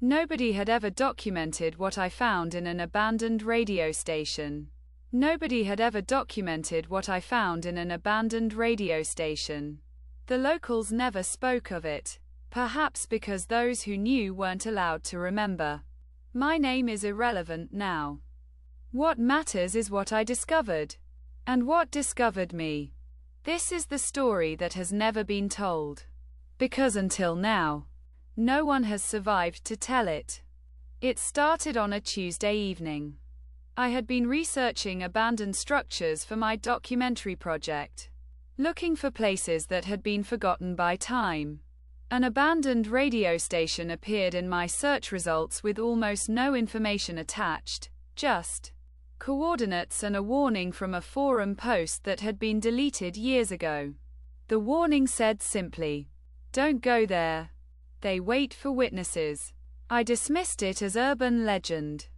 Nobody had ever documented what I found in an abandoned radio station. Nobody had ever documented what I found in an abandoned radio station. The locals never spoke of it, perhaps because those who knew weren't allowed to remember. My name is irrelevant now. What matters is what I discovered. And what discovered me. This is the story that has never been told. Because until now, no one has survived to tell it. It started on a Tuesday evening. I had been researching abandoned structures for my documentary project, looking for places that had been forgotten by time. An abandoned radio station appeared in my search results with almost no information attached, just coordinates and a warning from a forum post that had been deleted years ago. The warning said simply, "Don't go there. They wait for witnesses." I dismissed it as urban legend.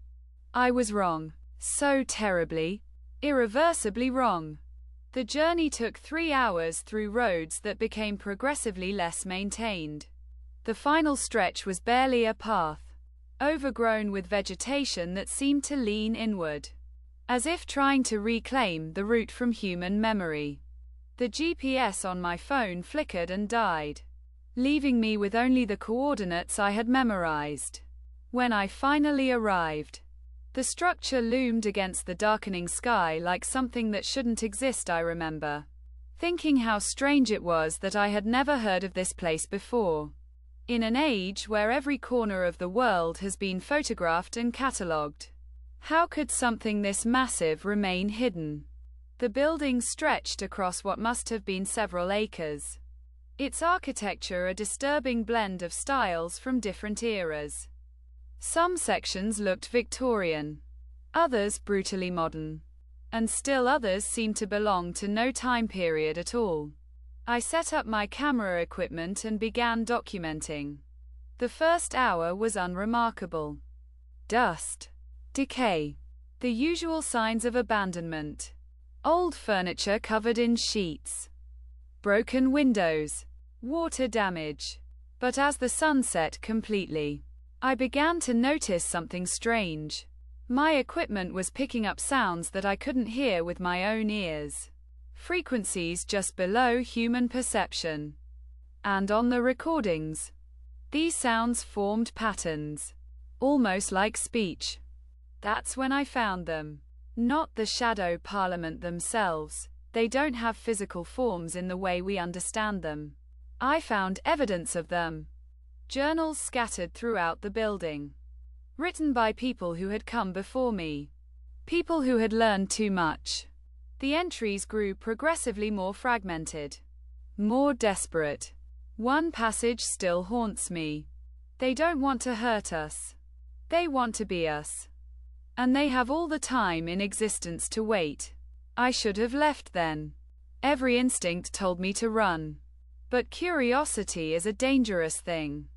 I was wrong. So terribly, irreversibly wrong. The journey took 3 hours through roads that became progressively less maintained. The final stretch was barely a path, overgrown with vegetation that seemed to lean inward, as if trying to reclaim the route from human memory. The GPS on my phone flickered and died, leaving me with only the coordinates I had memorized. When I finally arrived, the structure loomed against the darkening sky like something that shouldn't exist. I remember thinking how strange it was that I had never heard of this place before. In an age where every corner of the world has been photographed and catalogued, how could something this massive remain hidden? The building stretched across what must have been several acres. Its architecture a disturbing blend of styles from different eras. Some sections looked Victorian, others brutally modern, and still others seemed to belong to no time period at all. I set up my camera equipment and began documenting. The first hour was unremarkable. Dust, decay, the usual signs of abandonment. Old furniture covered in sheets, broken windows, water damage. But as the sun set completely, I began to notice something strange. My equipment was picking up sounds that I couldn't hear with my own ears. Frequencies just below human perception. And on the recordings, these sounds formed patterns, almost like speech. That's when I found them. Not the shadow parliament themselves. They don't have physical forms in the way we understand them. I found evidence of them. Journals scattered throughout the building, written by people who had come before me, people who had learned too much. The entries grew progressively more fragmented, more desperate. One passage still haunts me. They don't want to hurt us. They want to be us. And they have all the time in existence to wait. I should have left then. Every instinct told me to run. But curiosity is a dangerous thing.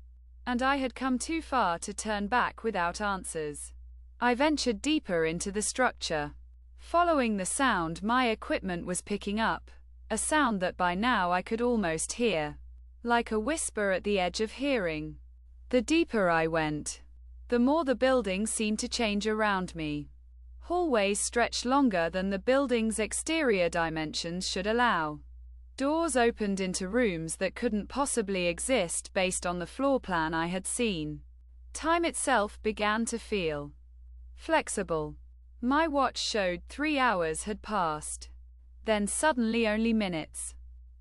And I had come too far to turn back without answers. I ventured deeper into the structure, following the sound my equipment was picking up, a sound that by now I could almost hear, like a whisper at the edge of hearing. The deeper I went, the more the building seemed to change around me. Hallways stretched longer than the building's exterior dimensions should allow. Doors opened into rooms that couldn't possibly exist based on the floor plan I had seen. Time itself began to feel flexible. My watch showed 3 hours had passed. Then suddenly only minutes.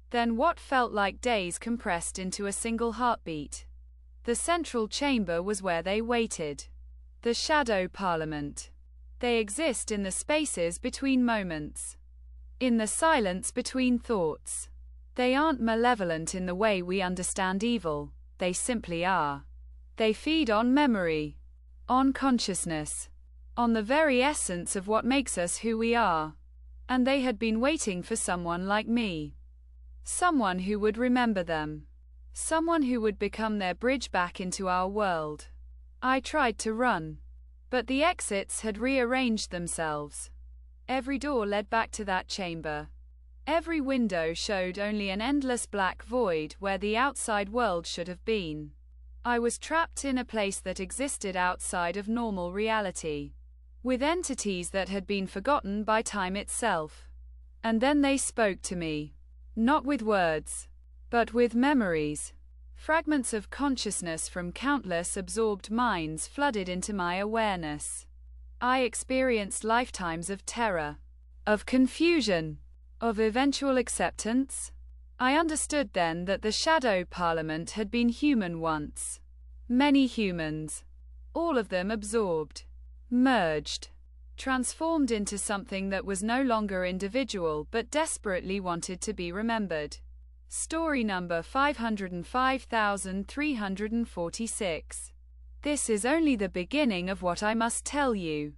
Then what felt like days compressed into a single heartbeat. The central chamber was where they waited. The shadow parliament. They exist in the spaces between moments, in the silence between thoughts. They aren't malevolent in the way we understand evil, they simply are. They feed on memory, on consciousness, on the very essence of what makes us who we are. And they had been waiting for someone like me. Someone who would remember them. Someone who would become their bridge back into our world. I tried to run, but the exits had rearranged themselves. Every door led back to that chamber. Every window showed only an endless black void where the outside world should have been. I was trapped in a place that existed outside of normal reality, with entities that had been forgotten by time itself. And then they spoke to me. Not with words, but with memories. Fragments of consciousness from countless absorbed minds flooded into my awareness. I experienced lifetimes of terror, of confusion, of eventual acceptance. I understood then that the shadow parliament had been human once. Many humans. All of them absorbed, merged, transformed into something that was no longer individual but desperately wanted to be remembered. Story number 505,346. This is only the beginning of what I must tell you.